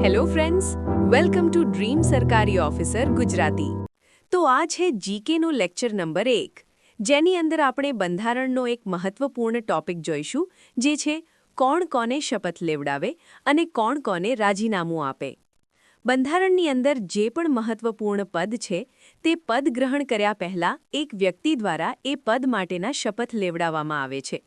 Hello friends, welcome to dream સરકારી officer Gujarati. તો આ છે જીકેનું લેક્ચર નંબર 1, જેની અંદર આપણે બંધારણનો એક મહત્વપૂર્ણ ટોપિક જોઈશું, જે છે કોણ કોને શપથ લેવડાવે અને કોણ કોને રાજીનામું આપે. બંધારણની અંદર જે પણ મહત્વપૂર્ણ પદ છે, તે પદ ગ્રહણ કર્યા પહેલા એક વ્યક્તિ દ્વારા એ પદ માટેના શપથ લેવડાવવામાં આવે છે.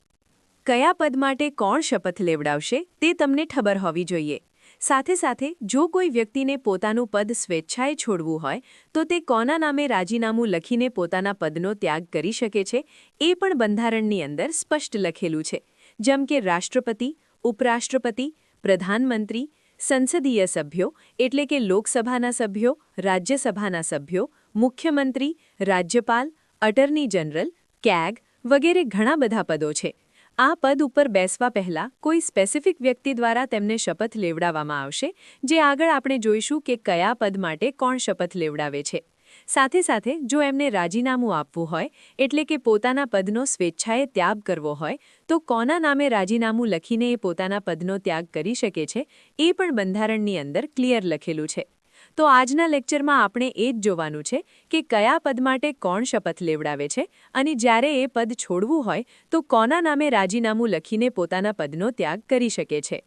કયા પદ માટે કોણ શપથ લેવડાવશે તે તમને ખબર હોવી જોઈએ. સાથે સાથે જો કોઈ વ્યક્તિને પોતાનું પદ સ્વેચ્છાએ છોડવું હોય તો તે કોના નામે રાજીનામું લખીને પોતાના પદનો ત્યાગ કરી શકે છે, એ પણ બંધારણની અંદર સ્પષ્ટ લખેલું છે. જેમ કે રાષ્ટ્રપતિ, ઉપરાષ્ટ્રપતિ, પ્રધાનમંત્રી, સંસદીય સભ્યો એટલે કે લોકસભાના સભ્યો, રાજ્યસભાના સભ્યો, મુખ્યમંત્રી, રાજ્યપાલ, અટર્ની જનરલ, કેગ વગેરે ઘણા બધા પદો છે. આ પદ ઉપર બેસવા પહેલા કોઈ સ્પેસિફિક વ્યક્તિ દ્વારા તેમને શપથ લેવડાવવામાં આવશે, જે આગળ આપણે જોઈશું કે કયા પદ માટે કોણ શપથ લેવડાવે છે. સાથે સાથે જો એમને રાજીનામું આપવું હોય એટલે કે પોતાના પદનો સ્વેચ્છાએ ત્યાગ કરવો હોય તો કોના નામે રાજીનામું લખીને એ પોતાના પદનો ત્યાગ કરી શકે છે, એ પણ બંધારણની અંદર ક્લિયર લખેલું છે. તો આજના લેક્ચરમાં આપણે એ જ જોવાનું છે કે કયા પદ માટે કોણ શપથ લેવડાવે છે અને જ્યારે એ પદ છોડવું હોય તો કોના નામે રાજીનામું લખીને પોતાના પદનો ત્યાગ કરી શકે છે.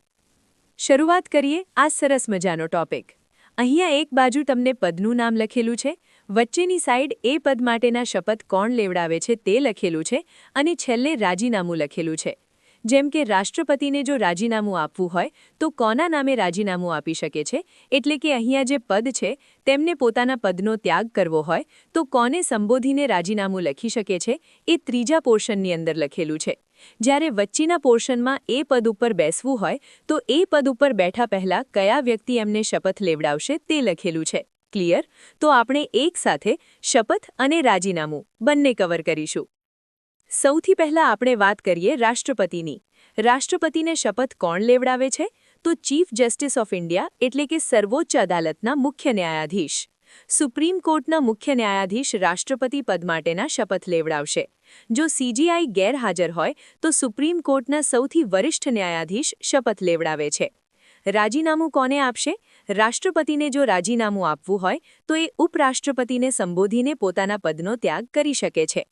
શરૂઆત કરીએ આ સરસ મજાનો ટોપિક. અહીંયા એક બાજુ તમને પદનું નામ લખેલું છે, વચ્ચેની સાઈડ એ પદ માટેના શપથ કોણ લેવડાવે છે તે લખેલું છે અને છેલ્લે રાજીનામું લખેલું છે. જેમ કે રાષ્ટ્રપતિને જો રાજીનામું આપવું હોય તો કોના નામે રાજીનામું આપી શકે છે, એટલે કે અહીંયા જે પદ છે તેમને પોતાના પદનો ત્યાગ કરવો હોય તો કોને સંબોધીને રાજીનામું લખી શકે છે, એ ત્રીજા પોર્શનની અંદર લખેલું છે. જ્યારે વચ્ચેના પોર્શનમાં એ પદ ઉપર બેસવું હોય તો એ પદ ઉપર બેઠા પહેલા કયા વ્યક્તિ એમને શપથ લેવડાવશે તે લખેલું છે. ક્લિયર? તો આપણે એકસાથે શપથ અને રાજીનામું બંને કવર કરીશું. સૌથી પહેલા આપણે વાત કરીએ રાષ્ટ્રપતિની. રાષ્ટ્રપતિને શપથ કોણ લેવડાવે છે? તો ચીફ જસ્ટિસ ઓફ ઇન્ડિયા એટલે કે સર્વોચ્ચ અદાલતના મુખ્ય ન્યાયાધીશ. સુપ્રીમ કોર્ટના મુખ્ય ન્યાયાધીશ રાષ્ટ્રપતિ પદ માટેના શપથ લેવડાવશે. જો સીજીઆઈ ગેરહાજર હોય તો સુપ્રીમ કોર્ટના સૌથી વરિષ્ઠ ન્યાયાધીશ શપથ લેવડાવે છે. રાજીનામું કોને આપશે? રાષ્ટ્રપતિને જો રાજીનામું આપવું હોય તો એ ઉપરાષ્ટ્રપતિને સંબોધીને પોતાના પદનો ત્યાગ કરી શકે છે.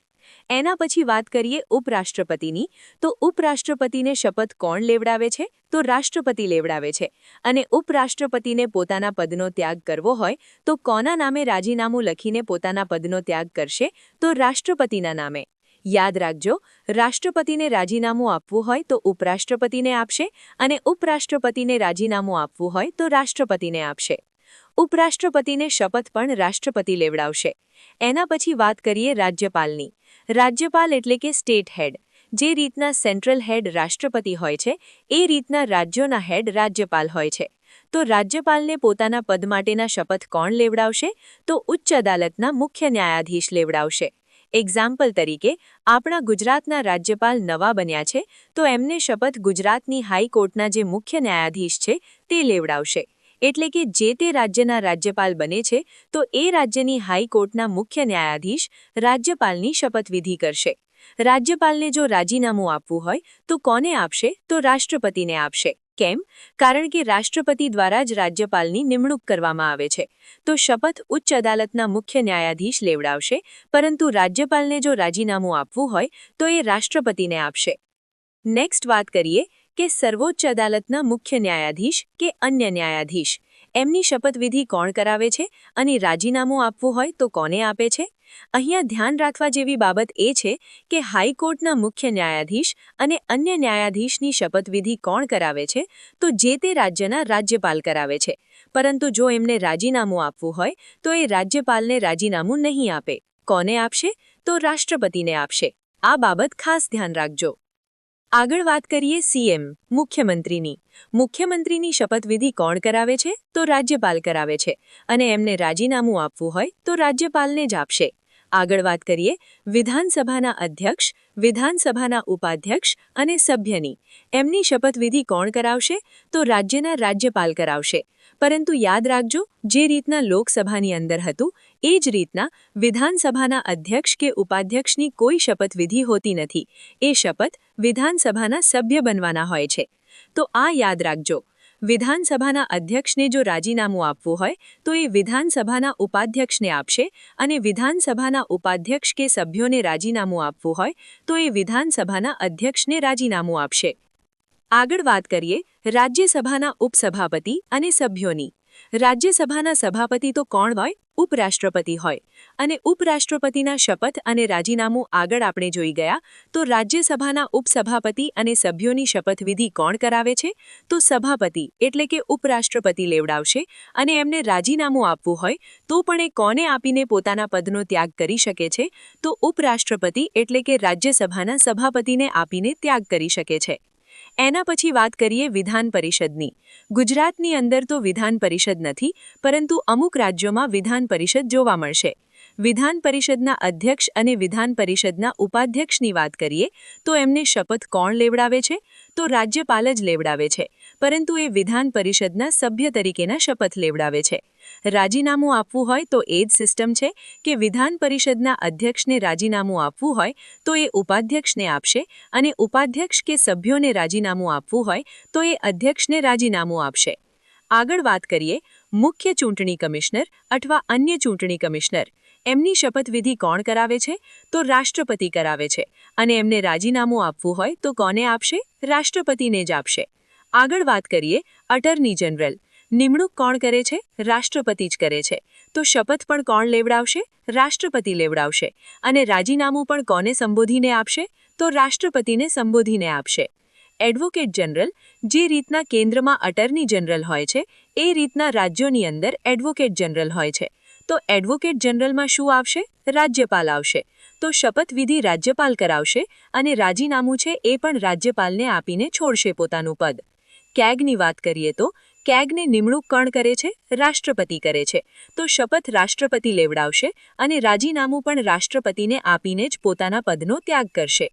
એના પછી વાત કરીએ ઉપરાષ્ટ્રપતિની. તો ઉપરાષ્ટ્રપતિને શપથ કોણ લેવડાવે છે? તો રાષ્ટ્રપતિ લેવડાવે છે. અને ઉપરાષ્ટ્રપતિને પોતાના પદનો ત્યાગ કરવો હોય તો કોના નામે રાજીનામું લખીને પોતાના પદનો ત્યાગ કરશે? તો રાષ્ટ્રપતિના નામે. યાદ રાખજો, રાષ્ટ્રપતિને રાજીનામું આપવું હોય તો ઉપરાષ્ટ્રપતિને આપશે અને ઉપરાષ્ટ્રપતિને રાજીનામું આપવું હોય તો રાષ્ટ્રપતિને આપશે. ઉપરાષ્ટ્રપતિને શપથ પણ રાષ્ટ્રપતિ લેવડાવશે. એના પછી વાત કરીએ રાજ્યપાલની. રાજ્યપાલ એટલે કે સ્ટેટ હેડ. જે રીતના સેન્ટ્રલ હેડ રાષ્ટ્રપતિ હોય છે એ રીતના રાજ્યોના હેડ રાજ્યપાલ હોય છે. તો રાજ્યપાલને પોતાના પદ માટેના શપથ કોણ લેવડાવશે? તો ઉચ્ચ અદાલતના મુખ્ય ન્યાયાધીશ લેવડાવશે. એક્ઝામ્પલ તરીકે આપણા ગુજરાતના રાજ્યપાલ નવા બન્યા છે તો એમને શપથ ગુજરાતની હાઈકોર્ટના જે મુખ્ય ન્યાયાધીશ છે તે લેવડાવશે. એટલે કે જે તે રાજ્યના રાજ્યપાલ બને છે તો એ રાજ્યની હાઈકોર્ટના મુખ્ય ન્યાયાધીશ રાજ્યપાલની શપથવિધિ કરશે. રાજ્યપાલને જો રાજીનામું આપવું હોય તો કોને આપશે? તો રાષ્ટ્રપતિને આપશે. કેમ? કારણ કે રાષ્ટ્રપતિ દ્વારા જ રાજ્યપાલની નિમણૂક કરવામાં આવે છે. તો શપથ ઉચ્ચ અદાલતના મુખ્ય ન્યાયાધીશ લેવડાવશે, પરંતુ રાજ્યપાલને જો રાજીનામું આપવું હોય તો એ રાષ્ટ્રપતિને આપશે. નેક્સ્ટ વાત કરીએ કે સર્વોચ્ચ અદાલતના મુખ્ય ન્યાયાધીશ કે અન્ય ન્યાયાધીશ, એમની શપથવિધિ કોણ કરાવે છે અને રાજીનામું આપવું હોય તો કોને આપે છે? અહીંયા ધ્યાન રાખવા જેવી બાબત એ છે કે હાઈકોર્ટના મુખ્ય ન્યાયાધીશ અને અન્ય ન્યાયાધીશની શપથવિધિ કોણ કરાવે છે? તો જે તે રાજ્યના રાજ્યપાલ કરાવે છે. પરંતુ જો એમને રાજીનામું આપવું હોય તો એ રાજ્યપાલને રાજીનામું નહીં આપે. કોને આપશે? તો રાષ્ટ્રપતિને આપશે. આ બાબત ખાસ ધ્યાન રાખજો. આગળ વાત કરીએ સીએમ, મુખ્યમંત્રીની. મુખ્યમંત્રીની શપથવિધિ કોણ કરાવે છે? તો રાજ્યપાલ કરાવે છે. અને એમને રાજીનામું આપવું હોય તો રાજ્યપાલને જ આપશે. આગળ વાત કરીએ વિધાનસભાના અધ્યક્ષ, વિધાનસભાના ઉપાધ્યક્ષ અને સભ્યની. એમની શપથવિધિ કોણ કરાવશે? તો રાજ્યના રાજ્યપાલ કરાવશે. પરંતુ યાદ રાખજો, જે રીતના લોકસભાની અંદર હતું એ જ રીતના વિધાનસભાના અધ્યક્ષ કે ઉપાધ્યક્ષની કોઈ શપથવિધિ હોતી નથી. એ શપથ વિધાનસભાના સભ્ય બનવાના હોય છે. તો આ યાદ રાખજો. વિધાનસભાના અધ્યક્ષને જો રાજીનામું આપવું હોય તો એ વિધાનસભાના ઉપાધ્યક્ષને આપશે અને વિધાનસભાના ઉપાધ્યક્ષ કે સભ્યોને રાજીનામું આપવું હોય તો એ વિધાનસભાના અધ્યક્ષને રાજીનામું આપશે. આગળ વાત કરીએ રાજ્યસભાના ઉપસભાપતિ અને સભ્યોની. રાજ્યસભાના સભાપતિ તો કોણ હોય? ઉપરાષ્ટ્રપતિ હોય. અને ઉપરાષ્ટ્રપતિના શપથ અને રાજીનામું આગળ આપણે જોઈ ગયા. તો રાજ્યસભાના ઉપસભાપતિ અને સભ્યોની શપથવિધિ કોણ કરાવે છે? તો સભાપતિ એટલે કે ઉપરાષ્ટ્રપતિ લેવડાવશે. અને એમને રાજીનામું આપવું હોય તો પણ એ કોને આપીને પોતાના પદનો ત્યાગ કરી શકે છે? તો ઉપરાષ્ટ્રપતિ એટલે કે રાજ્યસભાના સભાપતિને આપીને ત્યાગ કરી શકે છે. એના પછી વાત કરીએ વિધાન પરિષદની. ગુજરાતની અંદર તો વિધાન પરિષદ નથી, પરંતુ અમુક રાજ્યોમાં વિધાન પરિષદ જોવા મળશે. વિધાન પરિષદના અધ્યક્ષ અને વિધાન પરિષદના ઉપાધ્યક્ષની વાત કરીએ તો એમને શપથ કોણ લેવડાવે છે? તો રાજ્યપાલ જ લેવડાવે છે, પરંતુ એ વિધાન પરિષદના સભ્ય તરીકેના શપથ લેવડાવે છે. રાજીનામું આપવું હોય તો એ જ સિસ્ટમ છે કે વિધાન પરિષદના અધ્યક્ષને રાજીનામું આપવું હોય તો એ ઉપાધ્યક્ષને આપશે અને ઉપાધ્યક્ષ કે સભ્યોને રાજીનામું આપવું હોય તો એ અધ્યક્ષને રાજીનામું આપશે. આગળ વાત કરીએ મુખ્ય ચૂંટણી કમિશનર અથવા અન્ય ચૂંટણી કમિશનર. એમની શપથવિધિ કોણ કરાવે છે? તો રાષ્ટ્રપતિ કરાવે છે. અને એમને રાજીનામું આપવું હોય તો કોને આપશે? રાષ્ટ્રપતિને જ આપશે. આગળ વાત કરીએ અટર્ની જનરલ. નિમણૂક કોણ કરે છે? રાષ્ટ્રપતિ જ કરે છે. તો શપથ પણ કોણ લેવડાવશે? રાષ્ટ્રપતિ લેવડાવશે. અને રાજીનામું પણ કોને સંબોધીને આપશે? તો રાષ્ટ્રપતિને સંબોધીને આપશે. Advocate general. જે રીતના કેન્દ્રમાં અટર્ની જનરલ હોય છે એ રીતના રાજ્યોની અંદર એડવોકેટ જનરલ હોય છે. તો એડવોકેટ જનરલમાં શું આવશે? રાજ્યપાલ આવશે. તો શપથવિધિ રાજ્યપાલ કરાવશે અને રાજીનામું છે એ પણ રાજ્યપાલને આપીને છોડશે પોતાનું પદ. કેગની વાત કરીએ તો કેગને નિમણૂક કોણ કરે છે? રાષ્ટ્રપતિ કરે છે. તો શપથ રાષ્ટ્રપતિ લેવડાવશે અને રાજીનામું પણ રાષ્ટ્રપતિને આપીને જ પોતાના પદનો ત્યાગ કરશે.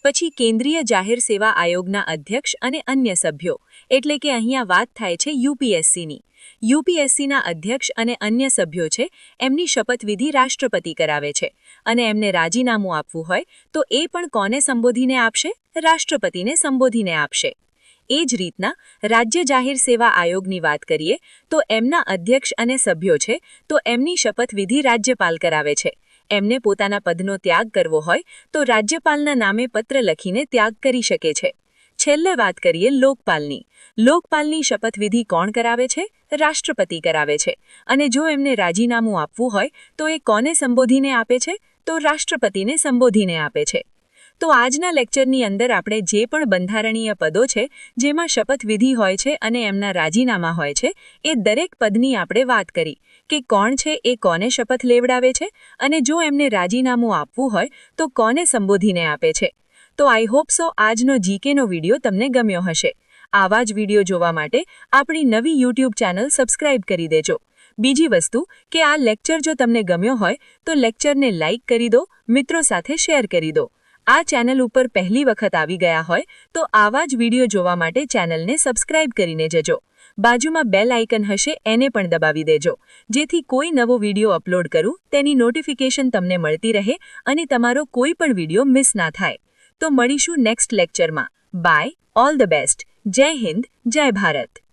પછી કેન્દ્રીય જાહેર સેવા આયોગના અધ્યક્ષ અને અન્ય સભ્યો, એટલે કે અહીંયા વાત થાય છે યુપીએસસીની. યુપીએસસીના અધ્યક્ષ અને અન્ય સભ્યો છે એમની શપથવિધિ રાષ્ટ્રપતિ કરાવે છે અને એમને રાજીનામું આપવું હોય તો એ પણ કોને સંબોધીને આપશે? રાષ્ટ્રપતિને સંબોધીને આપશે. એ જ રીતના રાજ્ય જાહેર સેવા આયોગની વાત કરીએ તો એમના અધ્યક્ષ અને સભ્યો છે તો એમની શપથવિધિ રાજ્યપાલ કરાવે છે. એમને પોતાના પદનો ત્યાગ કરવો હોય તો રાજ્યપાલના નામે પત્ર લખીને ત્યાગ કરી શકે છે. છેલ્લે વાત કરીએ લોકપાલની. લોકપાલની શપથવિધિ કોણ કરાવે છે? રાષ્ટ્રપતિ કરાવે છે. અને જો એમને રાજીનામું આપવું હોય તો એ કોને સંબોધીને આપે છે? તો રાષ્ટ્રપતિને સંબોધીને આપે છે. તો આજના લેક્ચરની અંદર આપણે જે પણ બંધારણીય પદો છે જેમાં શપથવિધિ હોય છે અને એમના રાજીનામા હોય છે એ દરેક પદની આપણે વાત કરી કે કોણ છે એ કોને શપથ લેવડાવે છે અને જો એમને રાજીનામું આપવું હોય તો કોને સંબોધીને આપે છે. તો આઈ હોપ સો આજનો જીકેનો વિડીયો તમને ગમ્યો હશે. આવા જ વિડીયો જોવા માટે આપણી નવી યુટ્યુબ ચેનલ સબસ્ક્રાઇબ કરી દેજો. બીજી વસ્તુ કે આ લેક્ચર જો તમને ગમ્યો હોય તો લેક્ચરને લાઇક કરી દો, મિત્રો સાથે શેર કરી દો. આ ચેનલ ઉપર પહેલી વખત આવી ગયા હોય તો આવા જ વિડીયો જોવા માટે ચેનલને સબસ્ક્રાઇબ કરીને જજો. બાજુમાં બેલ આઇકન હશે એને પણ દબાવી દેજો, જેથી કોઈ નવો વિડીયો અપલોડ કરું તેની નોટિફિકેશન તમને મળતી રહે અને તમારો કોઈ પણ વિડીયો મિસ ના થાય. તો મળીશું નેક્સ્ટ લેક્ચરમાં. બાય. All the best. જય હિન્દ, જય ભારત.